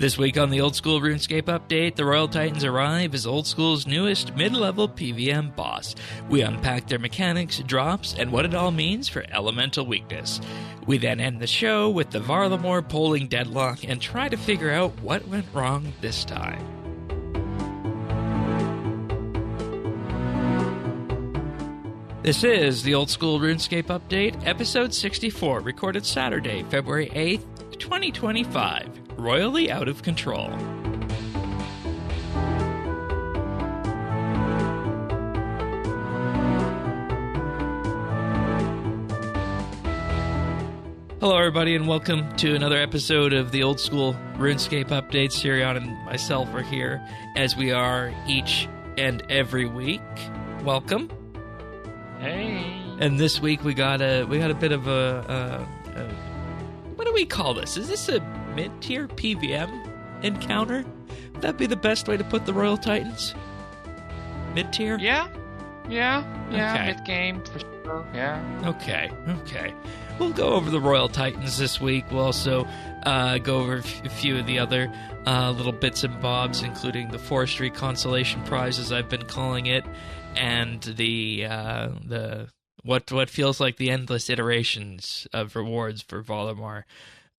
This week on the Old School RuneScape update, the Royal Titans arrive as Old School's newest mid-level PVM boss. We unpack their mechanics, drops, and what it all means for elemental weakness. We then end the show with the Varlamore polling deadlock and try to figure out what went wrong this time. This is the Old School RuneScape update, episode 64, recorded Saturday, February 8th, 2025. Royally out of control. Hello, everybody, and welcome to another episode of the Old School RuneScape update. Sirion and myself are here, as we are each and every week. Welcome. Hey. And this week we got a bit of a what do we call this? Is this a mid-tier PVM encounter? Would that be the best way to put the Royal Titans? Mid-tier? Yeah, Okay. mid-game, for sure, yeah. Okay. We'll go over the Royal Titans this week. We'll also go over a few of the other little bits and bobs, including the Forestry Consolation Prize, as I've been calling it, and the what feels like the endless iterations of rewards for Varlamore.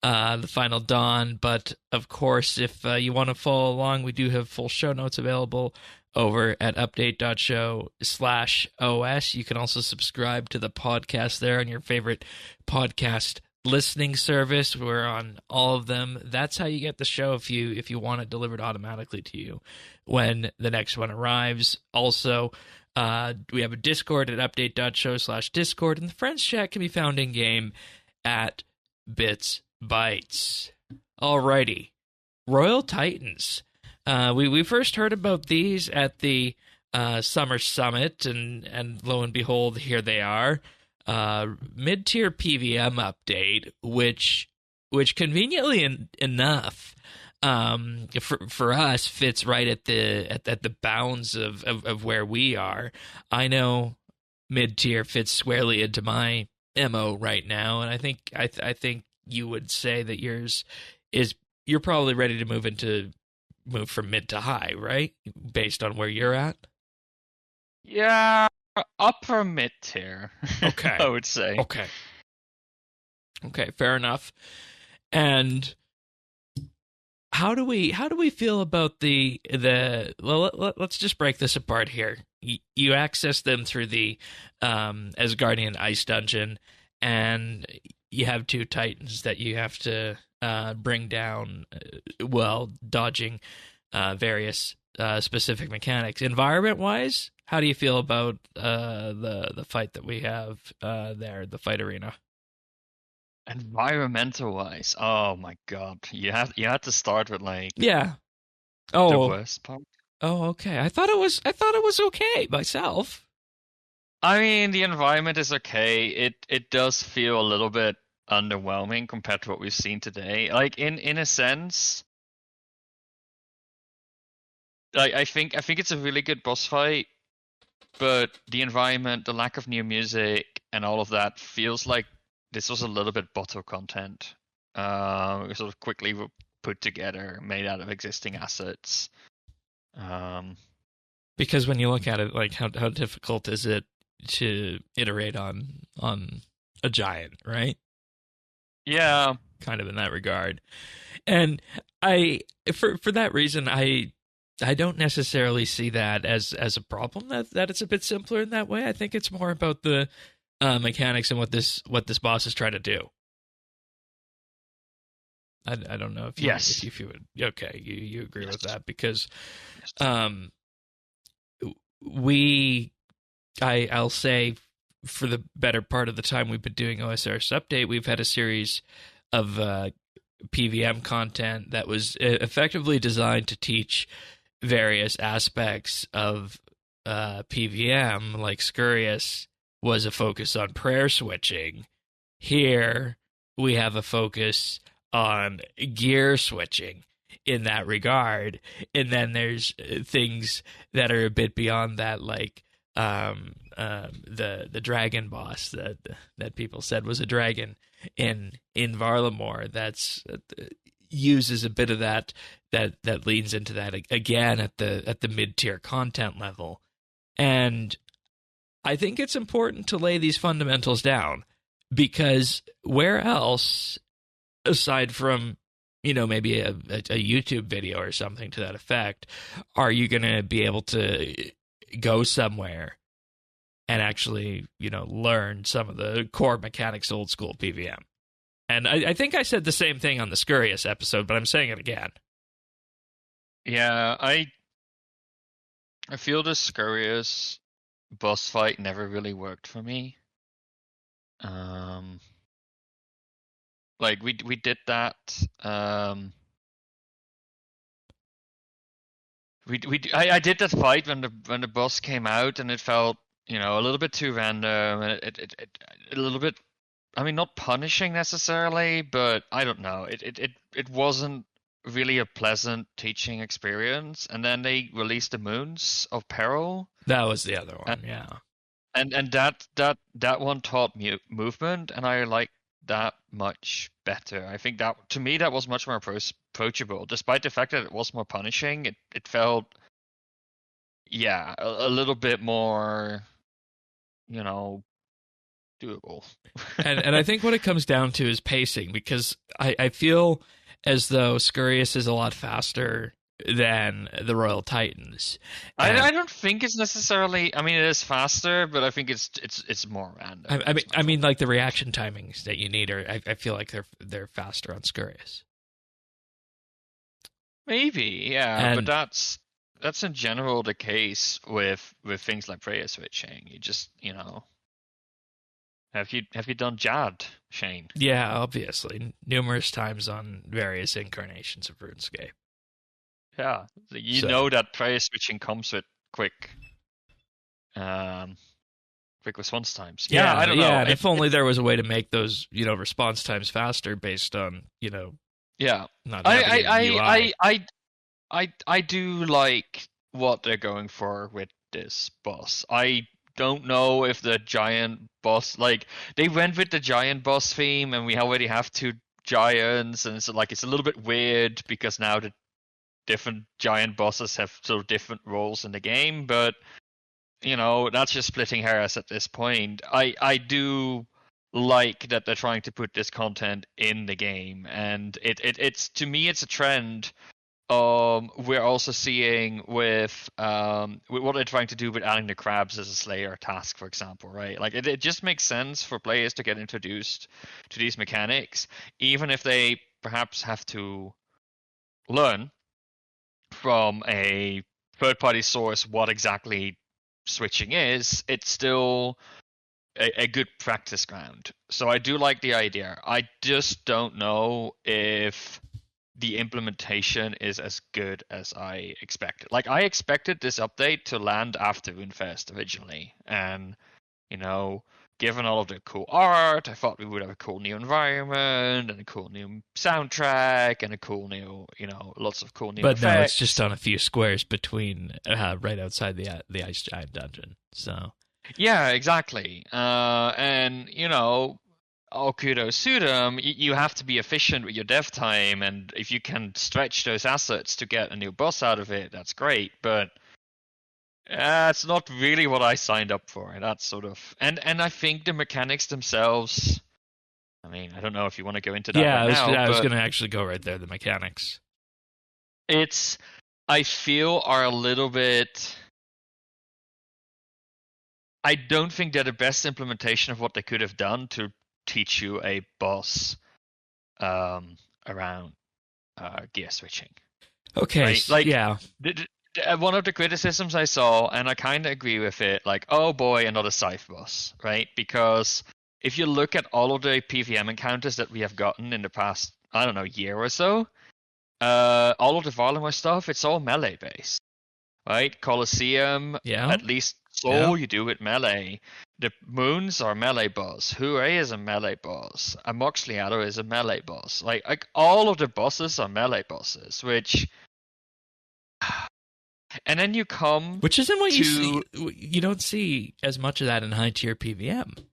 The Final Dawn, but of course, if you want to follow along, we do have full show notes available over at update.show/OS. You can also subscribe to the podcast there on your favorite podcast listening service. We're on all of them. That's how you get the show if you want it delivered automatically to you when the next one arrives. Also, we have a Discord at update.show/Discord, and the friends chat can be found in game at BitsBytes. Alrighty, Royal Titans. We first heard about these at the Summer Summit, and lo and behold, here they are. Mid-tier PVM update, which conveniently enough, for us fits right at the bounds of where we are. I know mid-tier fits squarely into my MO right now, and I think you would say that yours is, you're probably ready to move from mid to high, right? Based on where you're at? Yeah, upper mid-tier, Okay. I would say. Okay, fair enough. And how do we feel about let's just break this apart here. You access them through the Asgardian Ice Dungeon, and you have two Titans that you have to bring down while dodging various specific mechanics. Environment-wise, how do you feel about the fight that we have there, the fight arena? Environmental-wise, oh my god, you had to start with the worst part. Oh, okay. I thought it was okay myself. I mean, the environment is okay. It does feel a little bit underwhelming compared to what we've seen today. Like in a sense, like I think it's a really good boss fight, but the environment, the lack of new music, and all of that feels like this was a little bit bottle content. Sort of quickly put together, made out of existing assets. Because when you look at it, like how difficult is it to iterate on a giant, right? Yeah, kind of in that regard. And for that reason, I don't necessarily see that as a problem, that it's a bit simpler in that way. I think it's more about the mechanics and what this boss is trying to do. I don't know if you, yes. if you would, okay, you agree yes. with that, because yes. I'll say, for the better part of the time we've been doing OSR's update, we've had a series of PVM content that was effectively designed to teach various aspects of PVM, like Scurious was a focus on prayer switching. Here, we have a focus on gear switching in that regard. And then there's things that are a bit beyond that, like the dragon boss that people said was a dragon in Varlamore. That's uses a bit of that leans into that again at the mid-tier content level. And I think it's important to lay these fundamentals down, because where else, aside from, maybe a YouTube video or something to that effect, are you going to be able to go somewhere and actually, learn some of the core mechanics old school PVM? And I think I said the same thing on the Scurious episode, but I'm saying it again. Yeah, I feel the Scurious boss fight never really worked for me. Like we did that. I did that fight when the boss came out, and it felt a little bit too random, and it a little bit. I mean, not punishing necessarily, but I don't know. It wasn't really a pleasant teaching experience. And then they released the Moons of Peril. That was the other one, yeah. And that one taught me movement, and I liked that much better. I think that, to me, that was much more approachable, despite the fact that it was more punishing. It felt, a little bit more, doable. and I think what it comes down to is pacing, because I feel as though Scurious is a lot faster than the Royal Titans. I don't think it's necessarily. I mean, it is faster, but I think it's more random. I mean, like the reaction timings that you need I feel like they're faster on Scurious. Maybe, yeah, but that's in general the case with things like prayer switching. You just Have you done Jad, Shane? Yeah, obviously, numerous times on various incarnations of RuneScape. Yeah, you know that prayer switching comes with quick response times. Yeah, I don't know. Yeah, if only there was a way to make those, response times faster based on, Yeah, not UI. I do like what they're going for with this boss. I don't know if the giant boss, like, they went with the giant boss theme, and we already have 2 giants, and so it's a little bit weird because now the different giant bosses have sort of different roles in the game, but that's just splitting hairs at this point. I do like that they're trying to put this content in the game, and it's, to me, it's a trend. We're also seeing with what they're trying to do with adding the crabs as a Slayer task, for example, right? Like, it just makes sense for players to get introduced to these mechanics, even if they perhaps have to learn from a third-party source what exactly switching is. It's still a good practice ground. So I do like the idea. I just don't know if the implementation is as good as I expected. Like, I expected this update to land after RuneFest originally, and given all of the cool art, I thought we would have a cool new environment and a cool new soundtrack and a cool new, lots of cool new effects. No, it's just on a few squares between right outside the Ice Giant dungeon. So yeah, exactly. And all kudos to them. You have to be efficient with your dev time, and if you can stretch those assets to get a new boss out of it, that's great. But it's not really what I signed up for. That's sort of, and I think the mechanics themselves. I mean, I don't know if you want to go into that. Yeah, right I was going to actually go right there. The mechanics. I feel, are a little bit. I don't think they're the best implementation of what they could have done to teach you a boss around gear switching. Okay, right? Yeah. One of the criticisms I saw, and I kind of agree with it, like, oh boy, another Scythe boss, right? Because if you look at all of the PVM encounters that we have gotten in the past, I don't know, year or so, all of the Varlamore stuff, it's all melee based, right? Colosseum, at least you do it melee. The Moons are melee boss. Hure is a melee boss. A Moxliato is a melee boss. Like all of the bosses are melee bosses, which. And then you come, which isn't what you see. You don't see as much of that in high tier PVM.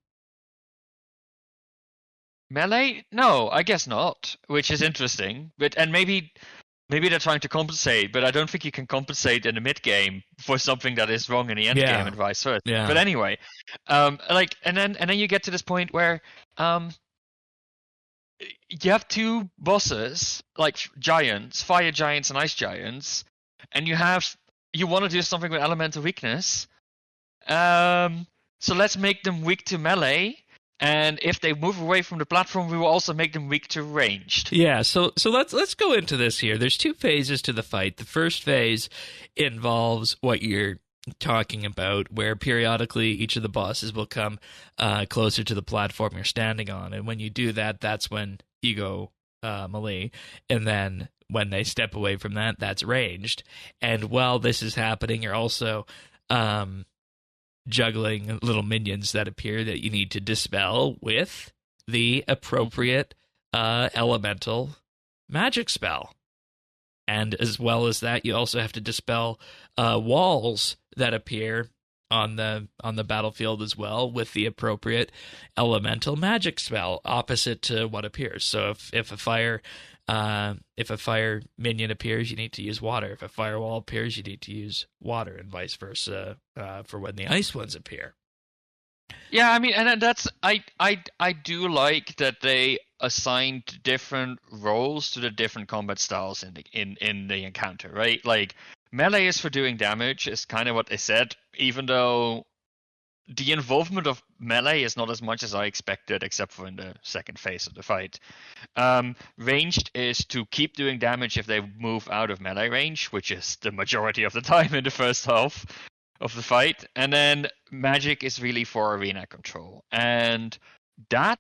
Melee? No, I guess not. Which is interesting. And maybe they're trying to compensate, but I don't think you can compensate in the mid game for something that is wrong in the end game Yeah. and vice versa. Yeah. But anyway, and then you get to this point where you have two bosses like giants, fire giants and ice giants, and you want to do something with elemental weakness. So let's make them weak to melee. And if they move away from the platform, we will also make them weak to ranged. Yeah, so let's go into this here. There's two phases to the fight. The first phase involves what you're talking about, where periodically each of the bosses will come closer to the platform you're standing on, and when you do that, that's when you go melee, and then when they step away from that, that's ranged. And while this is happening, you're also juggling little minions that appear that you need to dispel with the appropriate elemental magic spell. And as well as that, you also have to dispel walls that appear on the battlefield as well with the appropriate elemental magic spell opposite to what appears. So if a fire minion appears, you need to use water. If a firewall appears, you need to use water, and vice versa for when the ice ones appear. Yeah, I mean, and that's I do like that they assigned different roles to the different combat styles in the encounter, right? Like melee is for doing damage, is kind of what they said, even though the involvement of melee is not as much as I expected, except for in the second phase of the fight. Ranged is to keep doing damage if they move out of melee range, which is the majority of the time in the first half of the fight. And then magic is really for arena control. And that,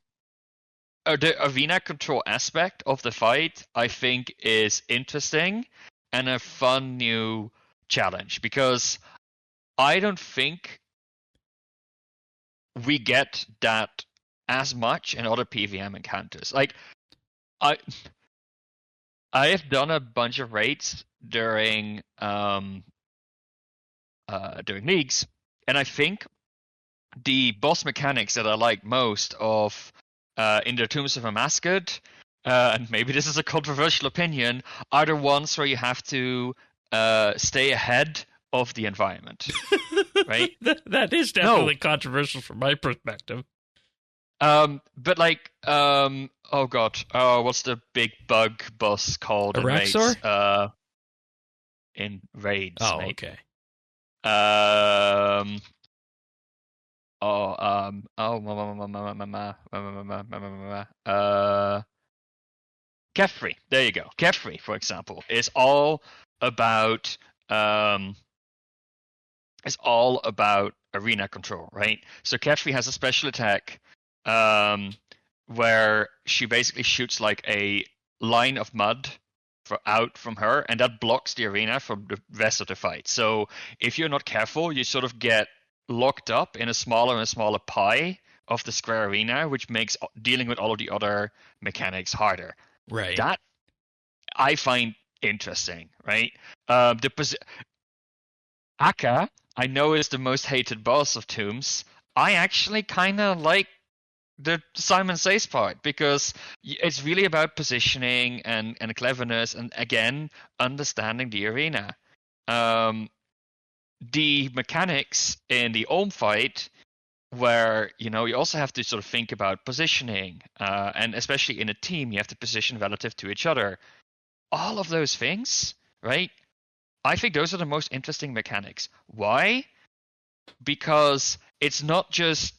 the arena control aspect of the fight, I think is interesting and a fun new challenge, because I don't think we get that as much in other PvM encounters. Like, I have done a bunch of raids during leagues, and I think the boss mechanics that I like most of in the Tombs of Amaskad, and maybe this is a controversial opinion, are the ones where you have to stay ahead of the environment, right? That is definitely controversial from my perspective. But like, oh god, what's the big bug boss called in raids? In raids. Oh, mate. okay. Kefri. There you go. Kefri, for example, is all about arena control, right? So Kefri has a special attack where she basically shoots like a line of mud out from her, and that blocks the arena from the rest of the fight. So if you're not careful, you sort of get locked up in a smaller and smaller pie of the square arena, which makes dealing with all of the other mechanics harder. Right. That I find interesting, right? Akka, I know, is the most hated boss of Tombs. I actually kind of like the Simon Says part, because it's really about positioning and cleverness, and again, understanding the arena. The mechanics in the Olm fight, where you also have to sort of think about positioning, and especially in a team, you have to position relative to each other. All of those things, right? I think those are the most interesting mechanics. Why? Because it's not just,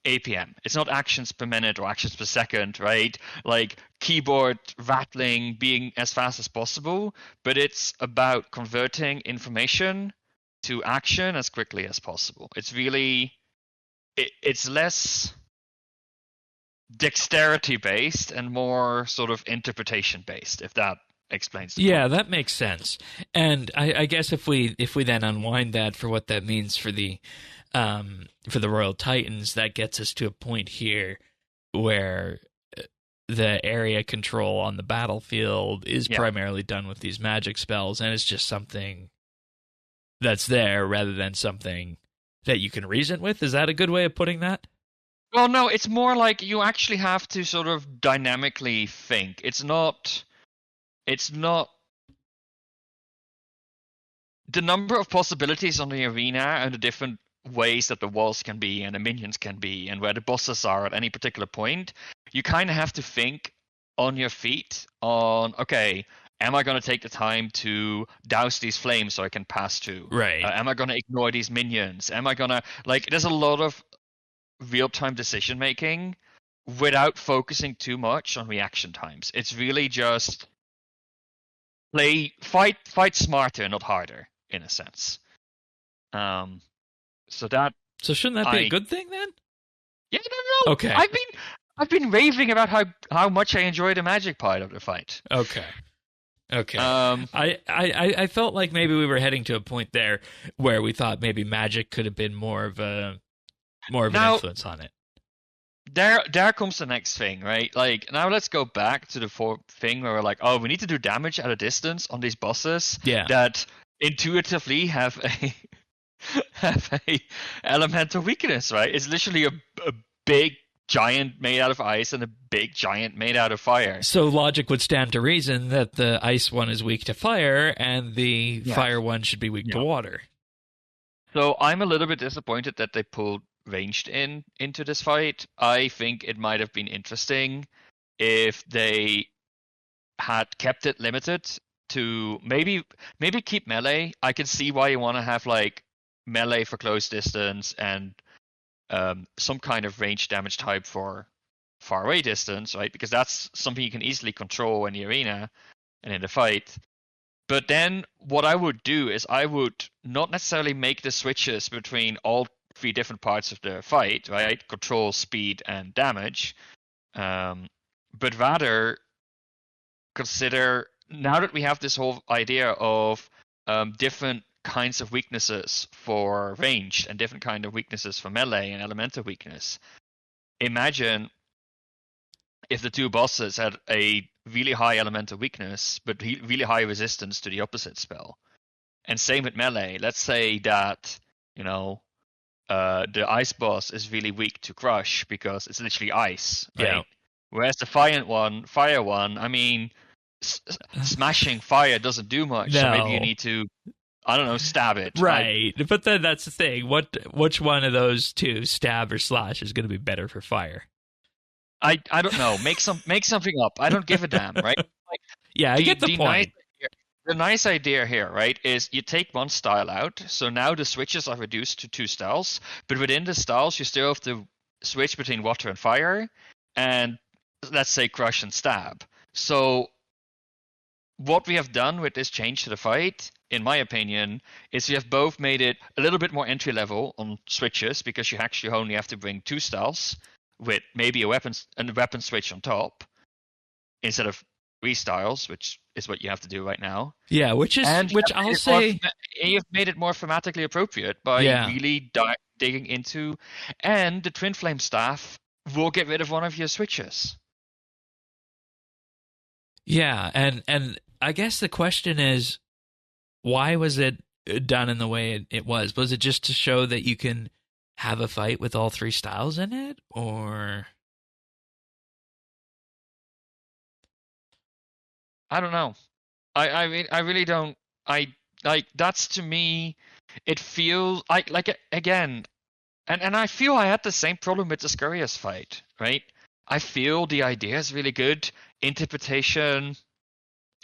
APM. It's not actions per minute or actions per second, right? Like keyboard rattling, being as fast as possible, but it's about converting information to action as quickly as possible. It's really, it's less dexterity based and more sort of interpretation based, if that explains the point. That makes sense. And I guess if we then unwind that for what that means for the Royal Titans, that gets us to a point here where the area control on the battlefield is primarily done with these magic spells, and it's just something that's there rather than something that you can reason with. Is that a good way of putting that? Well, no, it's more like you actually have to sort of dynamically think. It's not. It's not the number of possibilities on the arena and the different ways that the walls can be and the minions can be and where the bosses are at any particular point. You kind of have to think on your feet on, okay, am I going to take the time to douse these flames so I can pass through? Right. Am I going to ignore these minions? Am I going to, like, there's a lot of real-time decision making without focusing too much on reaction times. It's really just fight smarter, not harder, in a sense. So that So shouldn't that be a good thing then? Yeah, no. Okay. I've been raving about how much I enjoy the magic part of the fight. Okay. I felt like maybe we were heading to a point there where we thought maybe magic could have been more of an influence on it. There comes the next thing, right? Like, now let's go back to the thing where we're like, oh, we need to do damage at a distance on these bosses that intuitively have a elemental weakness, right? It's literally a big giant made out of ice and a big giant made out of fire. So logic would stand to reason that the ice one is weak to fire and the fire one should be weak to water. So I'm a little bit disappointed that they pulled ranged into this fight. I think it might have been interesting if they had kept it limited to maybe keep melee. I can see why you want to have like melee for close distance and some kind of range damage type for far away distance, right? Because that's something you can easily control in the arena and in the fight. But then what I would do is I would not necessarily make the switches between all three different parts of the fight, right? Control, speed, and damage. But rather consider, now that we have this whole idea of different kinds of weaknesses for ranged and different kind of weaknesses for melee and elemental weakness, imagine if the two bosses had a really high elemental weakness but really high resistance to the opposite spell. And same with melee. Let's say that, the ice boss is really weak to crush because it's literally ice, right? Yeah. Whereas the fire one, I mean, smashing fire doesn't do much. No. So maybe you need to, I don't know, stab it. Right. But then that's the thing. Which one of those two, stab or slash, is going to be better for fire? I don't know. Make something up. I don't give a damn, right? Like, yeah, I get the point. The nice idea here, right, is you take one style out. So now the switches are reduced to two styles. But within the styles, you still have to switch between water and fire. And let's say crush and stab. So what we have done with this change to the fight, in my opinion, is we have both made it a little bit more entry level on switches, because you actually only have to bring two styles with maybe a weapon switch on top instead of three styles, which is what you have to do right now. Yeah, which I'll say you've made it more thematically appropriate by really digging into, and the Twinflame staff will get rid of one of your switches. Yeah, and I guess the question is, why was it done in the way it was? Was it just to show that you can have a fight with all three styles in it, or? I don't know. I mean, I really don't. That's, to me, it feels like again, and I feel I had the same problem with the Scurrius fight, right? I feel the idea is really good, interpretation,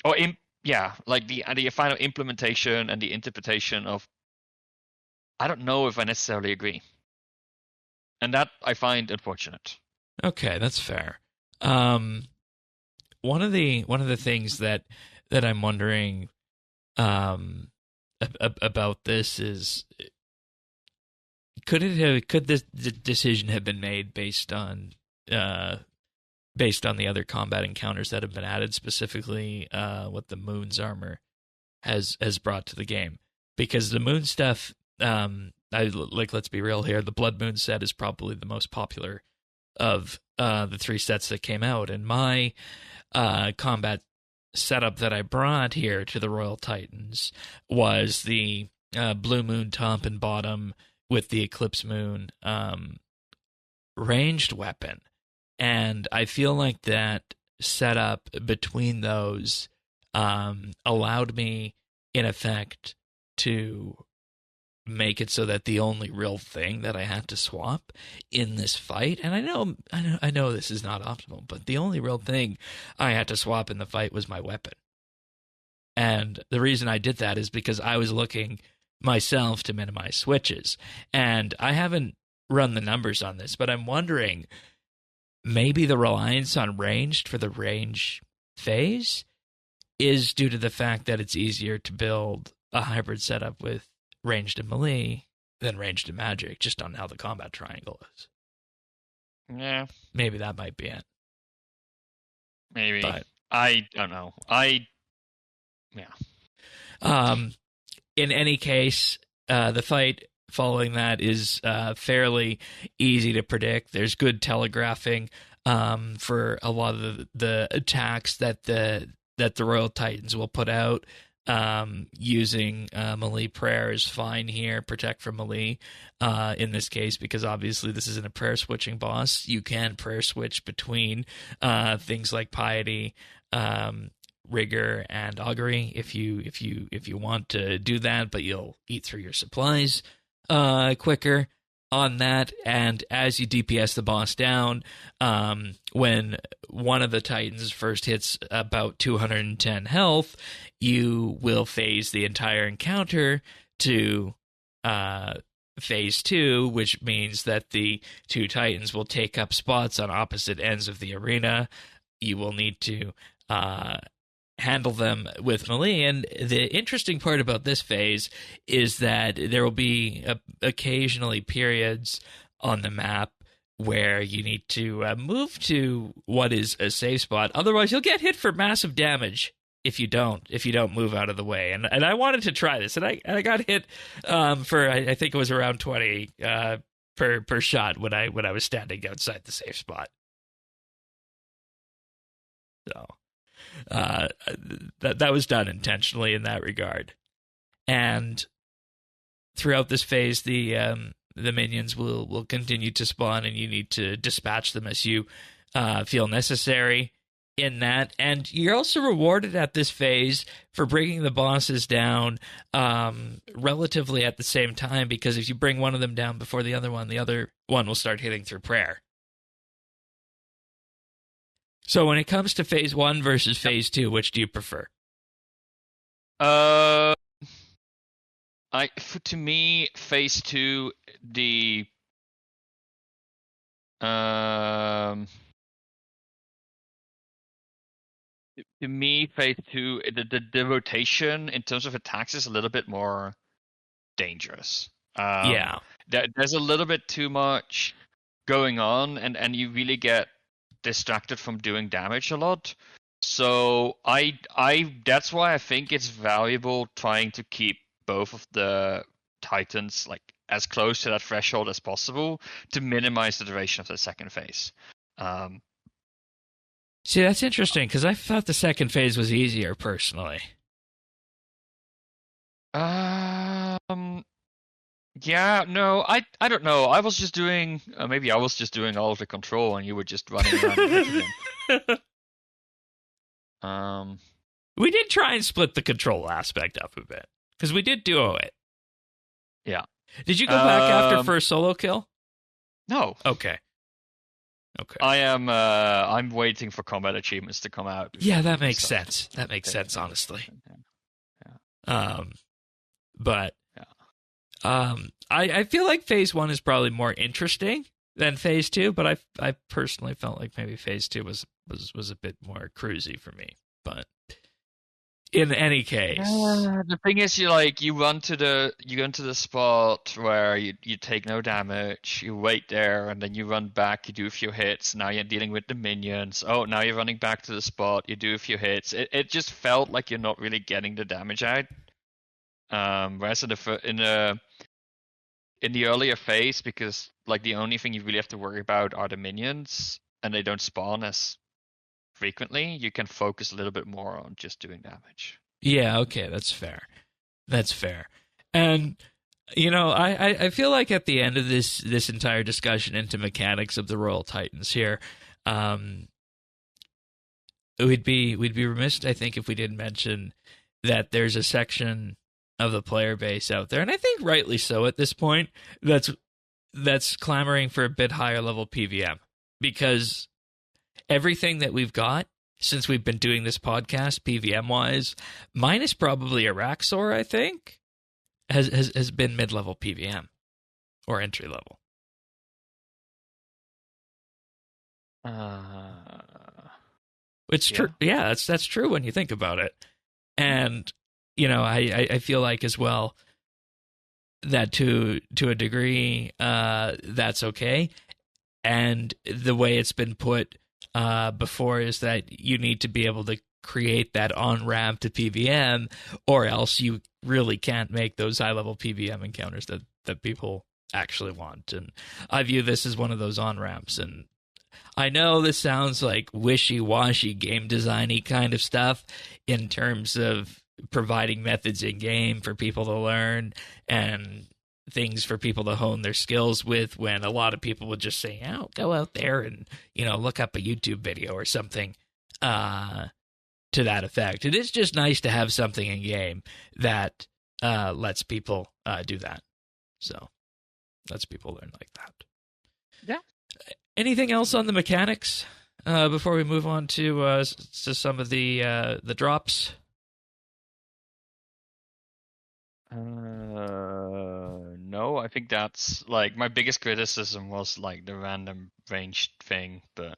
like the final implementation and the interpretation of. I don't know if I necessarily agree, and that I find unfortunate. Okay, that's fair. One of the things that I'm wondering about this is, could this decision have been made based on the other combat encounters that have been added, specifically what the Moon's armor has brought to the game? Because the Moon stuff, let's be real here, the Blood Moon set is probably the most popular of the three sets that came out, and my combat setup that I brought here to the Royal Titans was the Blue Moon top and bottom with the Eclipse Moon ranged weapon. And I feel like that setup between those allowed me, in effect, to make it so that the only real thing that I had to swap in this fight, and I know this is not optimal, but the only real thing I had to swap in the fight was my weapon. And the reason I did that is because I was looking myself to minimize switches. And I haven't run the numbers on this, but I'm wondering, maybe the reliance on ranged for the range phase is due to the fact that it's easier to build a hybrid setup with ranged and melee than ranged and magic, just on how the combat triangle is. Yeah. Maybe that might be it. Maybe. But I don't know. In any case, the fight following that is fairly easy to predict. There's good telegraphing for a lot of the attacks that the Royal Titans will put out. Using melee prayer is fine here. Protect from melee in this case, because obviously this isn't a prayer switching boss. You can prayer switch between things like piety, rigor, and augury if you want to do that, but you'll eat through your supplies quicker on that. And as you DPS the boss down, when one of the Titans first hits about 210 health, you will phase the entire encounter to phase 2, which means that the two Titans will take up spots on opposite ends of the arena. You will need to handle them with melee. And the interesting part about this phase is that there will be occasionally periods on the map where you need to move to what is a safe spot. Otherwise, you'll get hit for massive damage if you don't move out of the way. And I wanted to try this, and I got hit for I think it was around 20 per shot when I was standing outside the safe spot. So that was done intentionally in that regard. And throughout this phase, the minions will continue to spawn, and you need to dispatch them as you feel necessary in that. And you're also rewarded at this phase for bringing the bosses down relatively at the same time, because if you bring one of them down before the other one will start hitting through prayer. So when it comes to phase 1 versus phase 2, which do you prefer? To me, phase 2, the rotation in terms of attacks is a little bit more dangerous. Yeah. There's a little bit too much going on, and you really get distracted from doing damage a lot. So that's why I think it's valuable trying to keep both of the Titans like as close to that threshold as possible to minimize the duration of the second phase. See, that's interesting, because I thought the second phase was easier personally. Yeah, no, I don't know. I was just doing maybe I was just doing all of the control, and you were just running around and hitting them. We did try and split the control aspect up a bit, because we did duo it. Yeah. Did you go back after first solo kill? No. Okay. I'm waiting for combat achievements to come out. Yeah, that makes sense. That makes sense, honestly. Yeah. But I feel like phase 1 is probably more interesting than phase 2, but I personally felt like maybe phase 2 was a bit more cruisy for me. But in any case, the thing is, you go into the spot where you take no damage, you wait there, and then you run back, you do a few hits. Now you're dealing with the minions. Oh, now you're running back to the spot, you do a few hits. It just felt like you're not really getting the damage out. Whereas in the earlier phase, because like the only thing you really have to worry about are the minions, and they don't spawn as frequently, you can focus a little bit more on just doing damage. Yeah, okay, that's fair. And I feel like at the end of this entire discussion into mechanics of the Royal Titans here, um, we'd be remiss, I think, if we didn't mention that there's a section of the player base out there, and I think rightly so at this point, that's clamoring for a bit higher level PVM, because everything that we've got since we've been doing this podcast, PVM wise, minus probably Araxor, I think, has been mid level PVM or entry level. It's true. Yeah, that's true when you think about it. And I feel like as well that to a degree, that's okay. And the way it's been put before is that you need to be able to create that on-ramp to PVM, or else you really can't make those high-level PVM encounters that people actually want. And I view this as one of those on-ramps. And I know this sounds like wishy-washy game design-y kind of stuff in terms of providing methods in-game for people to learn and things for people to hone their skills with, when a lot of people would just say, oh, go out there and, look up a YouTube video or something to that effect. It is just nice to have something in-game that lets people do that. So, lets people learn like that. Yeah. Anything else on the mechanics before we move on to some of the drops? No, I think that's like my biggest criticism was like the random ranged thing, but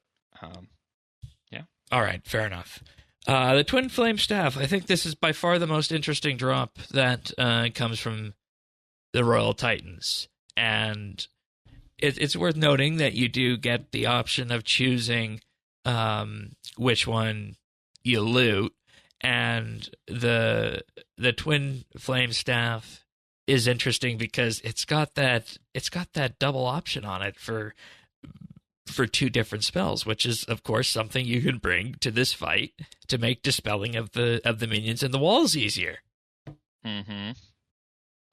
yeah. All right, fair enough. The Twinflame staff, I think this is by far the most interesting drop that comes from the Royal Titans, and it's worth noting that you do get the option of choosing which one you loot, and the Twinflame staff is interesting because it's got that double option on it for two different spells, which is of course something you can bring to this fight to make dispelling of the minions and the walls easier. Mm-hmm.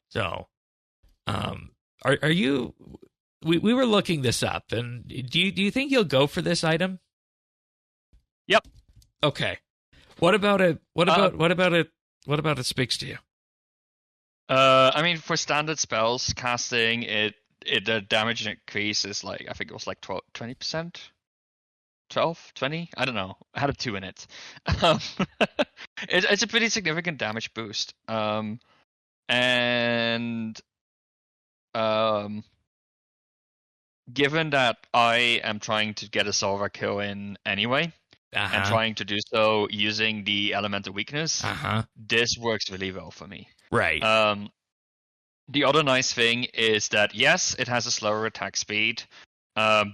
So, are you? We were looking this up, and do you think you'll go for this item? Yep. Okay. What about it? What about it speaks to you? I mean, for standard spells casting, the damage increase is like, I think it was like 20%, 12, 20. I don't know. I had a 2 in it. It's a pretty significant damage boost. And given that I am trying to get a Solver kill in anyway, and trying to do so using the elemental weakness, this works really well for me. Right. The other nice thing is that, yes, it has a slower attack speed, but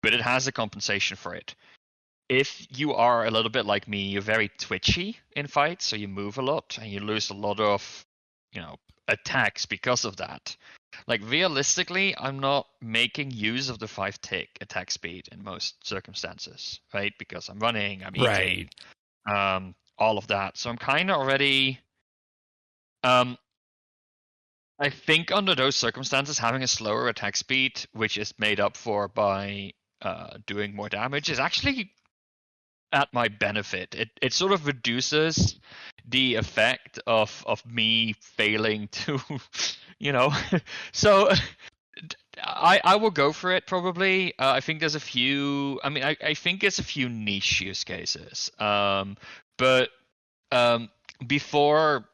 it has a compensation for it. If you are a little bit like me, you're very twitchy in fights, so you move a lot and you lose a lot of, attacks because of that. Like, realistically, I'm not making use of the 5-tick attack speed in most circumstances, right? Because I'm running, I'm eating, all of that. So I'm kind of already... I think under those circumstances, having a slower attack speed, which is made up for by doing more damage, is actually at my benefit. It sort of reduces the effect of me failing to, So I will go for it probably. I think there's a few. I mean, I think it's a few niche use cases. But before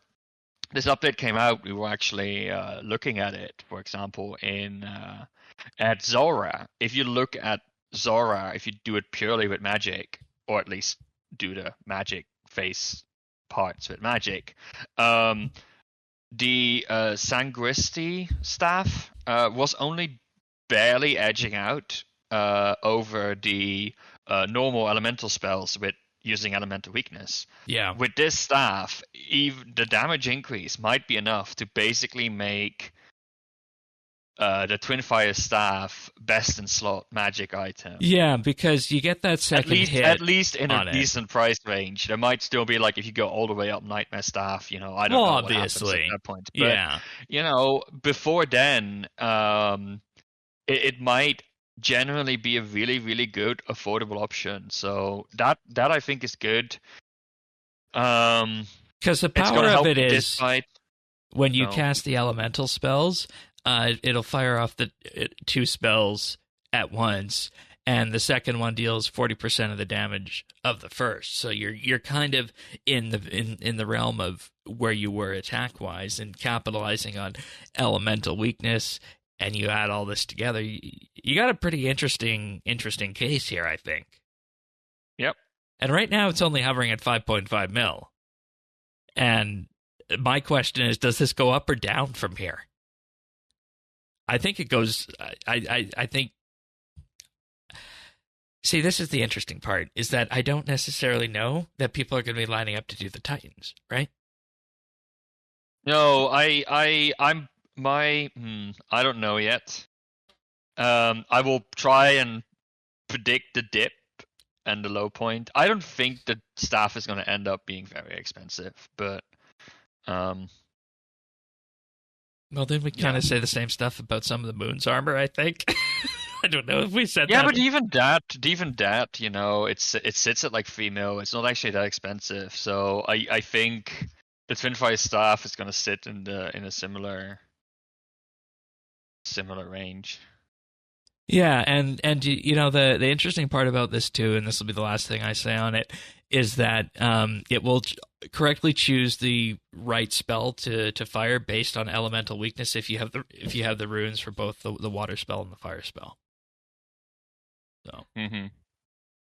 this update came out, we were actually looking at it. For example, at Zora. If you look at Zora, if you do it purely with magic, or at least do the magic face parts with magic, the Sangristi staff was only barely edging out over the normal elemental spells with using elemental weakness. Yeah. With this staff, even the damage increase might be enough to basically make the Twinfire staff best in slot magic item. Yeah, because you get that second hit. At least in a on it. decent price range. There might still be like if you go all the way up Nightmare Staff, I don't know what happens at that point. But before then, it might generally be a really, really good affordable option. So that I think is good. Because the power of it is when you cast the elemental spells, it'll fire off the 2 spells at once, and the second one deals 40% of the damage of the first. So you're kind of in the realm of where you were attack wise, and capitalizing on elemental weakness. And you add all this together, you got a pretty interesting case here, I think. Yep. And right now it's only hovering at 5.5 mil. And my question is, does this go up or down from here? I think it goes. I think. See, this is the interesting part: is that I don't necessarily know that people are going to be lining up to do the Titans, right? No, I don't know yet. I will try and predict the dip and the low point. I don't think the staff is going to end up being very expensive, but well, then we kind of say the same stuff about some of the Moon's armor, I think. I don't know if we said that. Yeah, but even that, it sits at like 3 mil. It's not actually that expensive. So I think the Twinfire staff is going to sit in a similar range. Yeah, and the interesting part about this too, and this will be the last thing I say on it, is that it will correctly choose the right spell to fire based on elemental weakness if you have the runes for both the water spell and the fire spell. So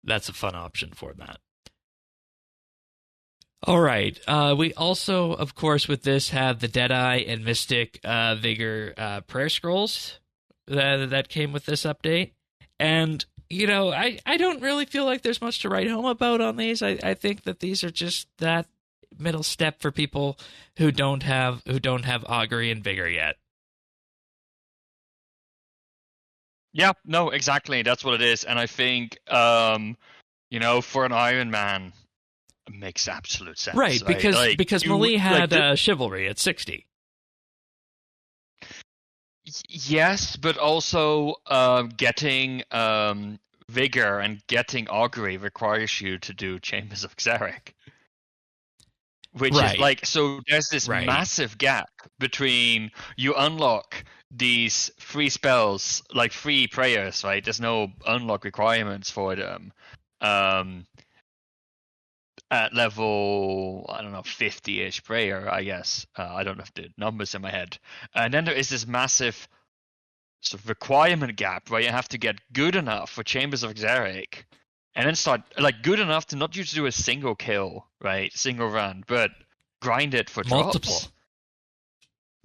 that's a fun option for that. All right. We also, of course, with this have the Deadeye and Mystic Vigour prayer scrolls that came with this update. And, I don't really feel like there's much to write home about on these. I think that these are just that middle step for people who don't have Augury and Vigour yet. Yeah, no, exactly. That's what it is. And I think, for an Iron Man, it makes absolute sense. Right, because Melee had Chivalry at 60. Yes, but also getting Vigour and getting Augury requires you to do Chambers of Xeric. Which is like, so there's this massive gap between you unlock these free spells, like free prayers, right? There's no unlock requirements for them. At level, I don't know, 50-ish prayer, I guess. I don't have the numbers in my head. And then there is this massive sort of requirement gap where you have to get good enough for Chambers of Xeric, and then start, like, good enough to not just do a single kill, right? Single run, but grind it for multiple drops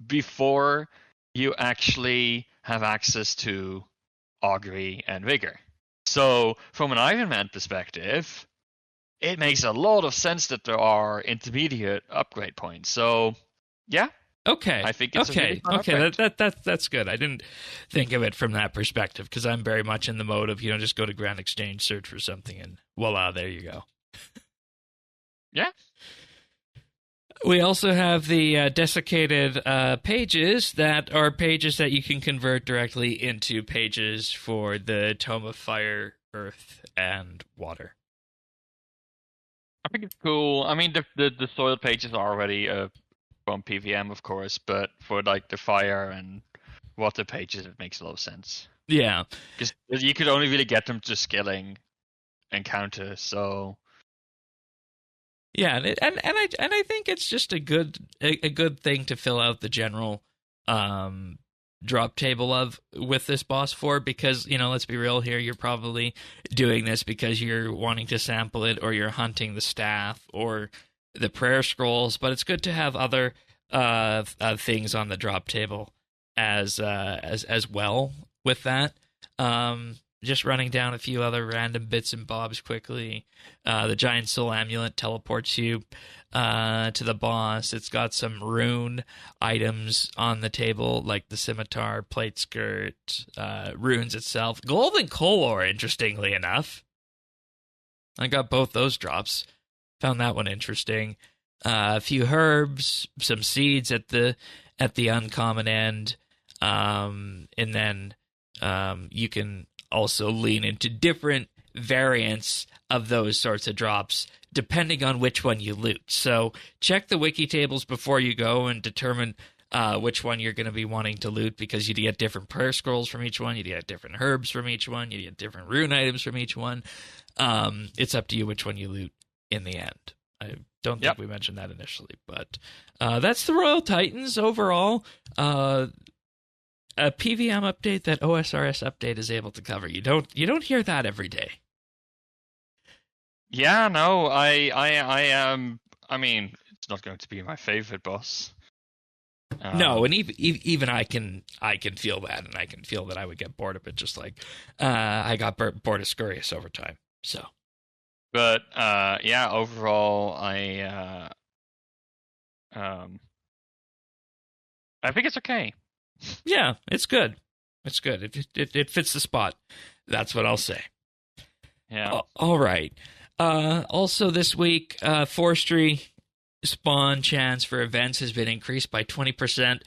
before you actually have access to Augury and Vigour. So, from an Iron Man perspective, it makes a lot of sense that there are intermediate upgrade points. So, yeah. Okay. I think it's okay. A really Okay. That's good. I didn't think of it from that perspective because I'm very much in the mode of just go to Grand Exchange, search for something, and voila, there you go. Yeah. We also have the desiccated pages that are pages that you can convert directly into pages for the Tome of Fire, Earth, and Water. I think it's cool. I mean, the soil pages are already from PVM, of course, but for like the fire and water pages, it makes a lot of sense. Yeah, because you could only really get them to skilling and counter. So yeah, and I think it's just a good thing to fill out the general drop table of with this boss for, because let's be real here, you're probably doing this because you're wanting to sample it, or you're hunting the staff or the prayer scrolls, but it's good to have other things on the drop table as well with that. just running down a few other random bits and bobs quickly. The Giant Soul Amulet teleports you to the boss. It's got some rune items on the table, like the scimitar, plate skirt, runes itself. Golden coal ore, interestingly enough. I got both those drops. Found that one interesting. A few herbs, some seeds at the uncommon end, and then you can also lean into different variants of those sorts of drops depending on which one you loot. So check the wiki tables before you go and determine which one you're going to be wanting to loot, because you get different prayer scrolls from each one, you get different herbs from each one, you get different rune items from each one. It's up to you which one you loot in the end. I don't think we mentioned that initially, but that's the Royal Titans overall. A PVM update that OSRS update is able to cover. You don't hear that every day. Yeah, no, I mean, it's not going to be my favorite boss. No, and even I can feel that, and I can feel that I would get bored of it, just like I got bored of Scurious over time. So, but yeah, overall, I think it's okay. Yeah, it's good. It's good. It fits the spot. That's what I'll say. Yeah. All right. Also this week, Forestry spawn chance for events has been increased by 20%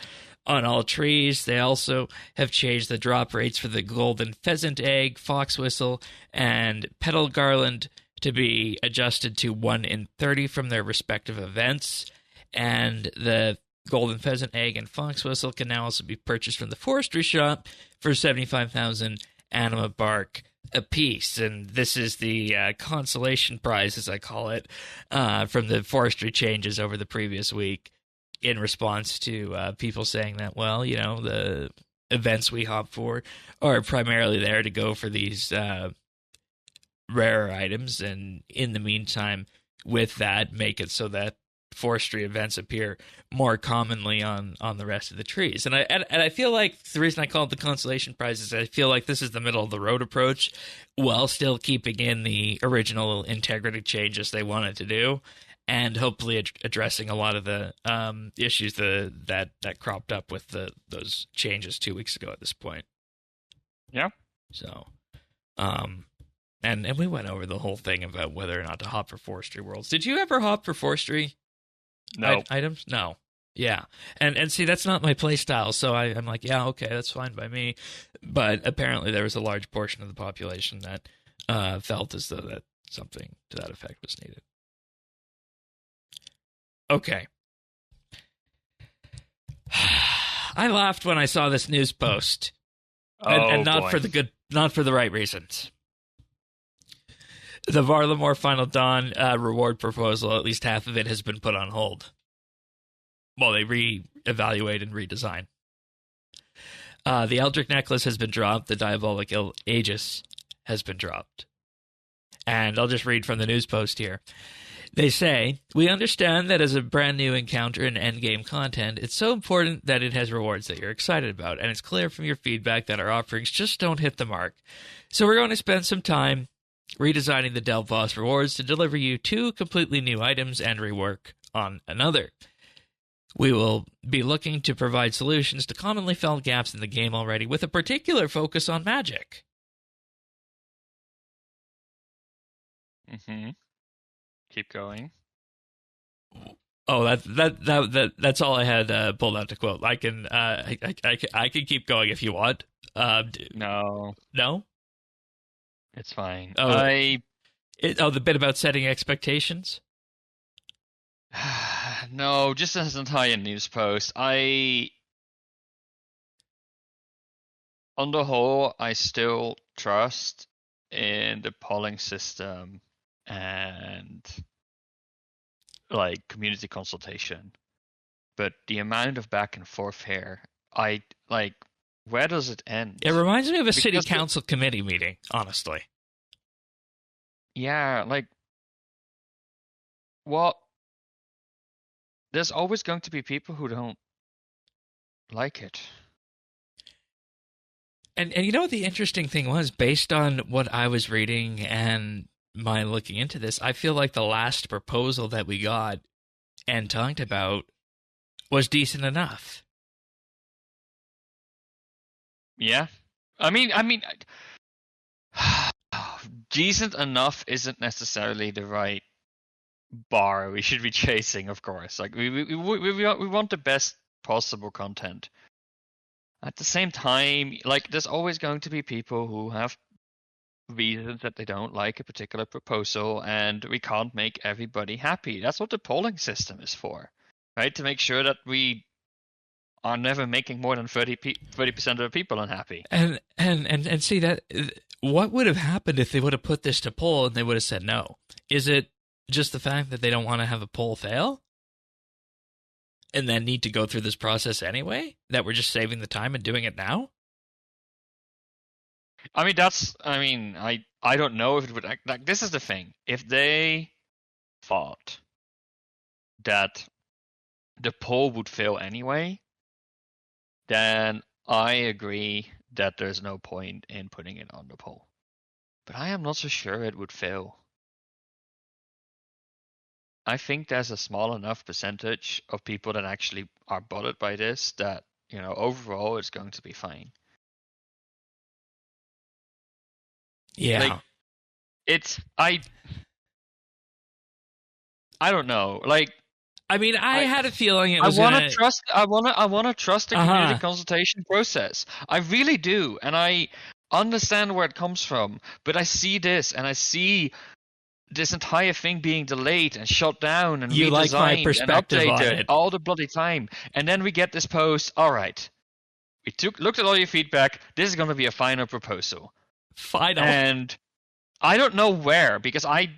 on all trees. They also have changed the drop rates for the golden pheasant egg, fox whistle, and petal garland to be adjusted to 1 in 30 from their respective events. And the golden pheasant egg and fox whistle can now also be purchased from the forestry shop for 75,000 anima bark apiece. And this is the consolation prize, as I call it, from the forestry changes over the previous week, in response to people saying that, well, the events we hop for are primarily there to go for these rarer items, and in the meantime, with that, make it so that forestry events appear more commonly on the rest of the trees. And I feel like the reason I call it the consolation prize is I feel like this is the middle of the road approach, while still keeping in the original integrity changes they wanted to do, and hopefully addressing a lot of the issues that cropped up with those changes 2 weeks ago at this point. Yeah. So, and we went over the whole thing about whether or not to hop for forestry worlds. Did you ever hop for forestry? No. Items? No. Yeah. And see, that's not my play style, so I'm like, yeah, okay, that's fine by me. But apparently there was a large portion of the population that felt as though that something to that effect was needed. Okay. I laughed when I saw this news post. And not for the good, not for the right reasons. The Varlamore Final Dawn reward proposal, at least half of it, has been put on hold while they re-evaluate and redesign. The Eldritch Necklace has been dropped. The Diabolic Aegis has been dropped. And I'll just read from the news post here. They say, we understand that as a brand new encounter in endgame content, it's so important that it has rewards that you're excited about, and it's clear from your feedback that our offerings just don't hit the mark. So we're going to spend some time redesigning the Delve Boss rewards to deliver you 2 completely new items and rework on another. We will be looking to provide solutions to commonly felt gaps in the game already, with a particular focus on magic. Mm-hmm. Keep going. Oh, that's all I had pulled out to quote. I can keep going if you want. No, it's fine. The bit about setting expectations. No, just this entire news post. On the whole, I still trust in the polling system and like community consultation, but the amount of back and forth here, where does it end? It reminds me of a city council committee meeting, honestly. Yeah, what? There's always going to be people who don't like it. And you know what the interesting thing was, based on what I was reading and my looking into this, I feel like the last proposal that we got and talked about was decent enough. Yeah. I mean, decent enough isn't necessarily the right bar we should be chasing, of course. Like we want the best possible content. At the same time, like there's always going to be people who have reasons that they don't like a particular proposal, and we can't make everybody happy. That's what the polling system is for, right? To make sure that we are never making more than 30% of the people unhappy. And see that what would have happened if they would have put this to poll and they would have said no? Is it just the fact that they don't want to have a poll fail and then need to go through this process anyway, that we're just saving the time and doing it now? I mean, I don't know if it would, like, this is the thing. If they thought that the poll would fail anyway, then I agree that there's no point in putting it on the poll. But I am not so sure it would fail. I think there's a small enough percentage of people that actually are bothered by this that, overall it's going to be fine. Yeah. Like, I don't know. Like, I mean, I had a feeling it I was want to trust the community Uh-huh. consultation process. I really do, and I understand where it comes from. But I see this, and I see this entire thing being delayed and shut down and You like my redesigned and perspective on updated it. all the bloody time. And then we get this post. All right, we looked at all your feedback. This is going to be a final proposal. Final. And I don't know where, because I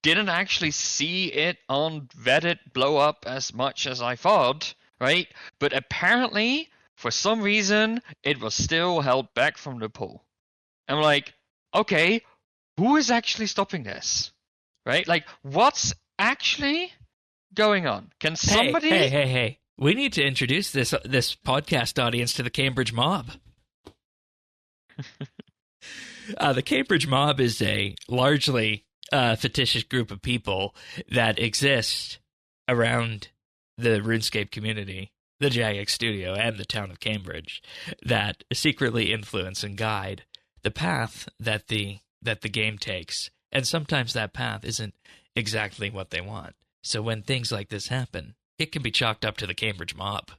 didn't actually see it on Reddit blow up as much as I thought, right? But apparently, for some reason, it was still held back from the poll. I'm like, okay, who is actually stopping this? Right? Like, what's actually going on? Can somebody... Hey. We need to introduce this podcast audience to the Cambridge Mob. The Cambridge Mob is a largely fictitious group of people that exist around the RuneScape community, the Jagex studio, and the town of Cambridge that secretly influence and guide the path that the game takes. And sometimes that path isn't exactly what they want. So when things like this happen, it can be chalked up to the Cambridge Mob.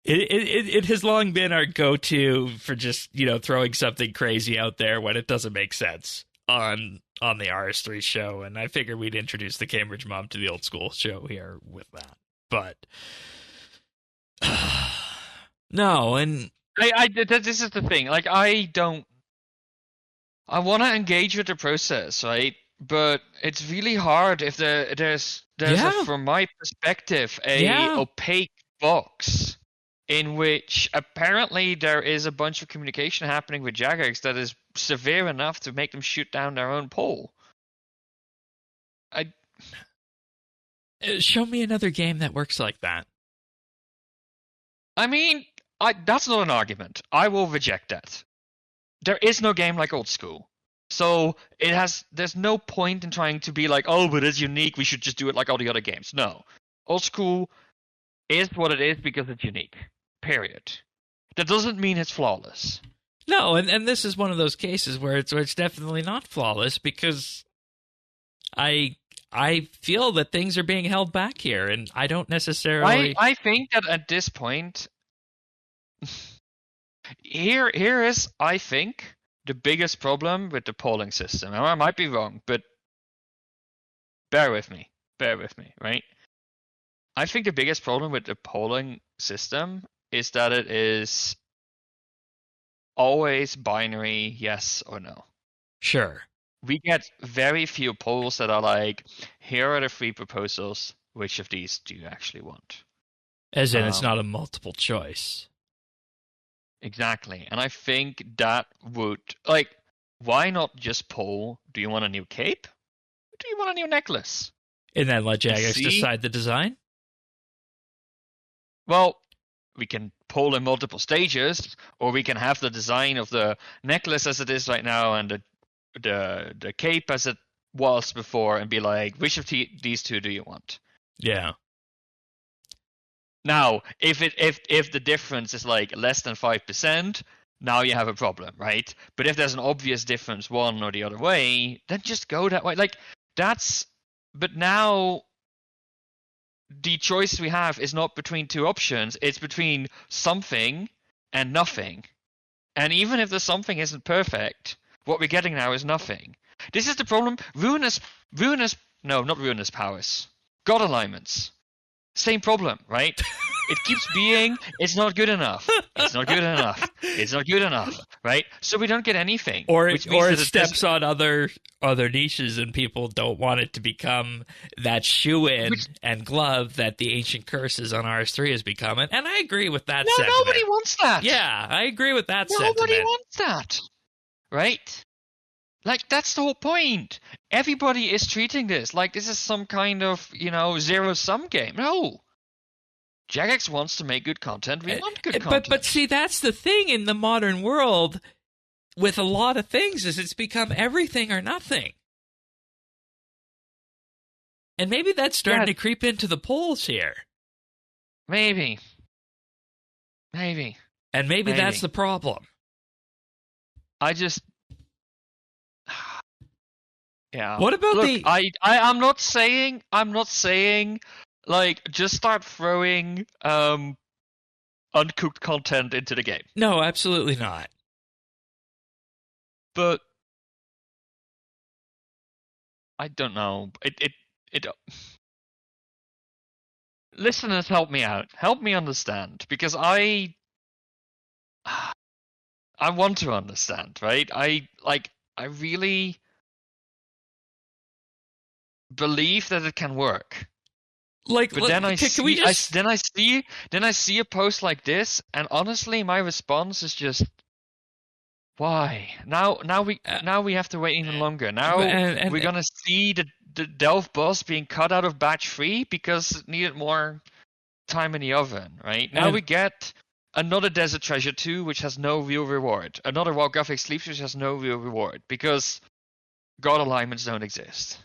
It has long been our go-to for just, throwing something crazy out there when it doesn't make sense on the RS3 show, and I figured we'd introduce the Cambridge Mob to the old school show here with that. But no, and this is the thing. Like, I want to engage with the process, right? But it's really hard if there's from my perspective, opaque box in which apparently there is a bunch of communication happening with Jagex that is severe enough to make them shoot down their own poll. Show me another game that works like that. I mean, that's not an argument. I will reject that. There is no game like old school. So there's no point in trying to be like, oh, but it's unique, we should just do it like all the other games. No. Old school is what it is because it's unique. Period. That doesn't mean it's flawless. No, and this is one of those cases where it's definitely not flawless, because I feel that things are being held back here, and I don't necessarily... I think that at this point, here is, I think, the biggest problem with the polling system. Now, I might be wrong, but bear with me, right? I think the biggest problem with the polling system is that it is always binary yes or no. Sure. We get very few polls that are like, here are the 3 proposals, which of these do you actually want? As in, it's not a multiple choice. Exactly. And I think that would, like, why not just poll, do you want a new cape? Or do you want a new necklace? And then let Jagex See? decide the design? Well, we can pull in multiple stages, or we can have the design of the necklace as it is right now and the cape as it was before, and be like, which of these two do you want? Yeah. Now, if the difference is like less than 5%, now you have a problem, right? But if there's an obvious difference one or the other way, then just go that way. Like that's. But now the choice we have is not between two options; it's between something and nothing. And even if the something isn't perfect, what we're getting now is nothing. This is the problem. No, not ruinous powers. God alignments. Same problem, right? It keeps being, it's not good enough. It's not good enough. It's not good enough, right? So we don't get anything. Or which means it that steps on other niches, and people don't want it to become that shoe-in and glove that the Ancient Curses on RS3 has become. And I agree with that sentiment. Nobody wants that. Yeah, I agree with that sentiment. Nobody wants that, right? Like, that's the whole point. Everybody is treating this like this is some kind of, zero-sum game. No. Jagex wants to make good content. We want good content. But see, that's the thing in the modern world with a lot of things is it's become everything or nothing. And maybe that's starting to creep into the polls here. Maybe. And maybe that's the problem. Yeah. What about I'm not saying like just start throwing uncooked content into the game. No, absolutely not. But I don't know. It listeners, help me out. Help me understand, because I want to understand, right? I really believe that it can work. But then I see a post like this, and honestly, my response is just, why? Now we have to wait even longer. Now we're gonna see the Delve boss being cut out of batch 3 because it needed more time in the oven, right? Now we get another Desert Treasure 2, which has no real reward. Another Wild Graphic Sleeps, which has no real reward because God alignments don't exist.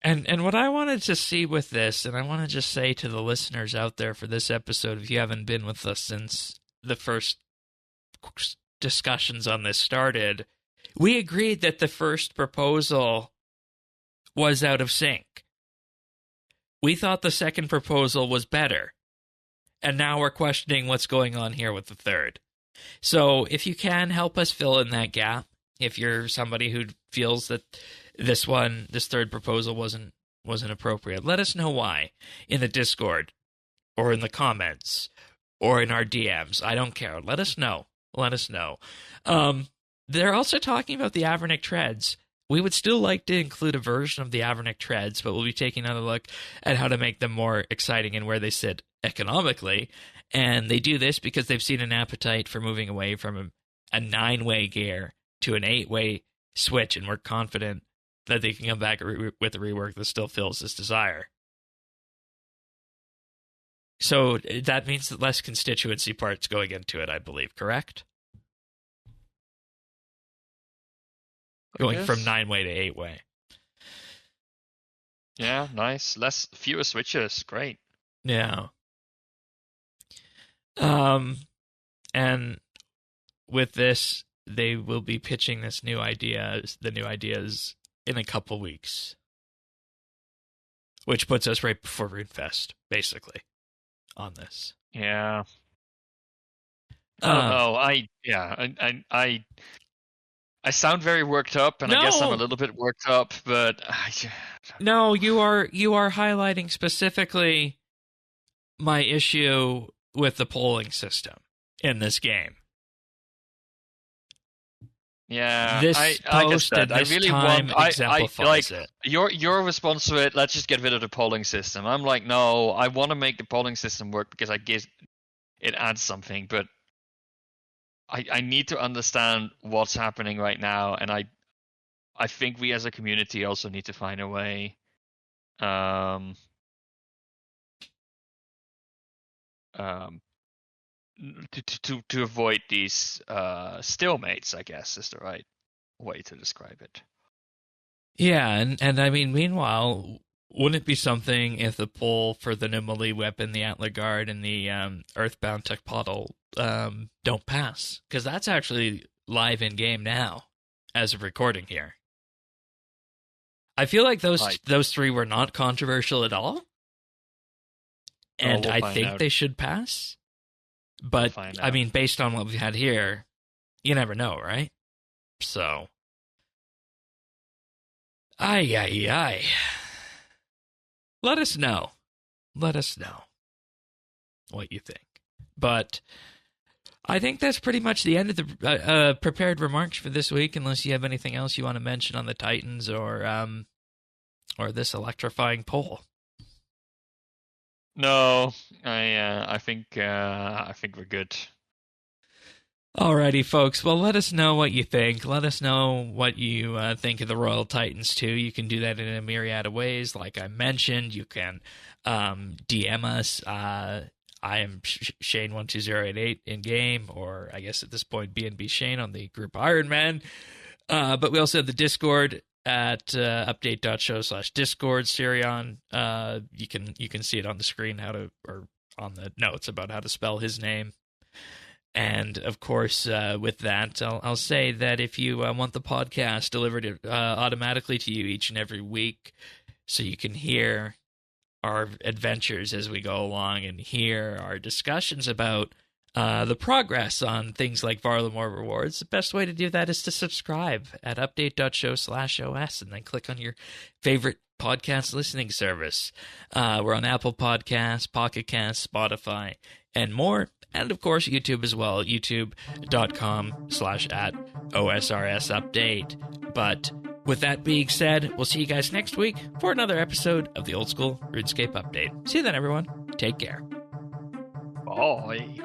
And what I wanted to see with this, and I want to just say to the listeners out there for this episode, if you haven't been with us since the first discussions on this started, we agreed that the first proposal was out of sync. We thought the second proposal was better. And now we're questioning what's going on here with the third. So if you can help us fill in that gap, if you're somebody who feels that this third proposal wasn't appropriate, let us know why in the Discord or in the comments or in our DMs. I don't care. Let us know. They're also talking about the Avernic Treads. We would still like to include a version of the Avernic Treads, but we'll be taking another look at how to make them more exciting and where they sit economically. And they do this because they've seen an appetite for moving away from a 9-way gear to an 8-way switch, and we're confident that they can come back with a rework that still fills this desire. So that means that less constituency parts going into it, I believe, correct? Going from 9-way to 8-way. Yeah, nice. Fewer switches. Great. Yeah. And with this, they will be pitching the new ideas in a couple weeks, which puts us right before RuneFest, basically, on this. Yeah. I sound very worked up, and I guess I'm a little bit worked up, but no, you are highlighting specifically my issue with the polling system in this game. Yeah, this I post guess that. and this I really time want. exemplifies it. Your response to it. Let's just get rid of the polling system. I'm like, no, I want to make the polling system work because I guess it adds something, but I need to understand what's happening right now, and I think we as a community also need to find a way Um, um, to avoid these stalemates, I guess is the right way to describe it. Yeah, and I mean, meanwhile, wouldn't it be something if the pull for the new melee weapon, the Antler Guard, and the Earthbound Tech don't pass? Because that's actually live in game now, as of recording here. I feel like those three were not controversial at all, and we'll I find think out. they should pass. But I mean, based on what we've had here, you never know, right? So, ay. Let us know. Let us know what you think. But I think that's pretty much the end of the prepared remarks for this week, unless you have anything else you want to mention on the Titans or this electrifying poll. No, I think we're good. Alrighty, folks. Well, let us know what you think. Let us know what you think of the Royal Titans, too. You can do that in a myriad of ways. Like I mentioned, you can DM us. I am Shane12088 in game, or I guess at this point, BNB Shane on the group Iron Man. But we also have the Discord at update.show/Discord. Sirion, you can see it on the screen or on the notes about how to spell his name. And, of course, with that, I'll say that if you want the podcast delivered automatically to you each and every week so you can hear our adventures as we go along and hear our discussions about the progress on things like Varlamore rewards, the best way to do that is to subscribe at update.show/OS and then click on your favorite podcast listening service. We're on Apple Podcasts, Pocket Casts, Spotify, and more. And, of course, YouTube as well, youtube.com/@OSRSupdate. But with that being said, we'll see you guys next week for another episode of the Old School RuneScape Update. See you then, everyone. Take care. Bye.